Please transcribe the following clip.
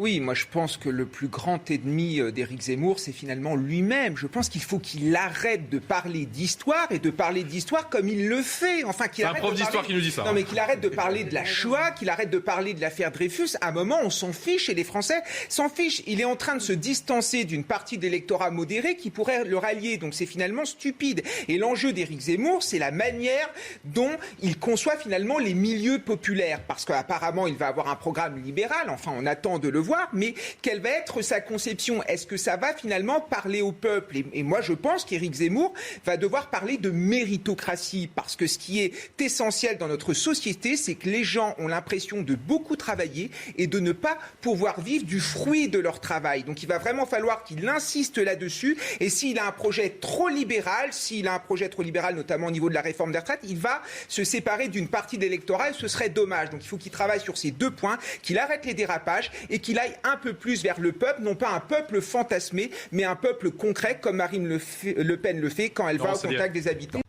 Oui, moi je pense que le plus grand ennemi d'Éric Zemmour, c'est finalement lui-même. Je pense qu'il faut qu'il arrête de parler d'histoire et de parler d'histoire comme il le fait. Enfin, qu'il arrête un prof d'histoire qui nous dit ça. Non, mais qu'il arrête de parler de la Shoah, qu'il arrête de parler de l'affaire Dreyfus. À un moment, on s'en fiche et les Français s'en fichent. Il est en train de se distancer d'une partie de l'électorat modéré qui pourrait le rallier. Donc c'est finalement stupide. Et l'enjeu d'Éric Zemmour, c'est la manière dont il conçoit finalement les milieux populaires. Parce qu'apparemment, il va avoir un programme libéral. Enfin, on attend de le voir. Mais quelle va être sa conception ? Est-ce que ça va finalement parler au peuple ? Et moi, je pense qu'Éric Zemmour va devoir parler de méritocratie, parce que ce qui est essentiel dans notre société, c'est que les gens ont l'impression de beaucoup travailler et de ne pas pouvoir vivre du fruit de leur travail. Donc il va vraiment falloir qu'il insiste là-dessus. Et s'il a un projet trop libéral, notamment au niveau de la réforme des retraites, il va se séparer d'une partie de l'électorat et ce serait dommage. Donc il faut qu'il travaille sur ces 2 points, qu'il arrête les dérapages et qu'il aille un peu plus vers le peuple, non pas un peuple fantasmé, mais un peuple concret, comme Marine Le Pen le fait quand elle va au contact des habitants.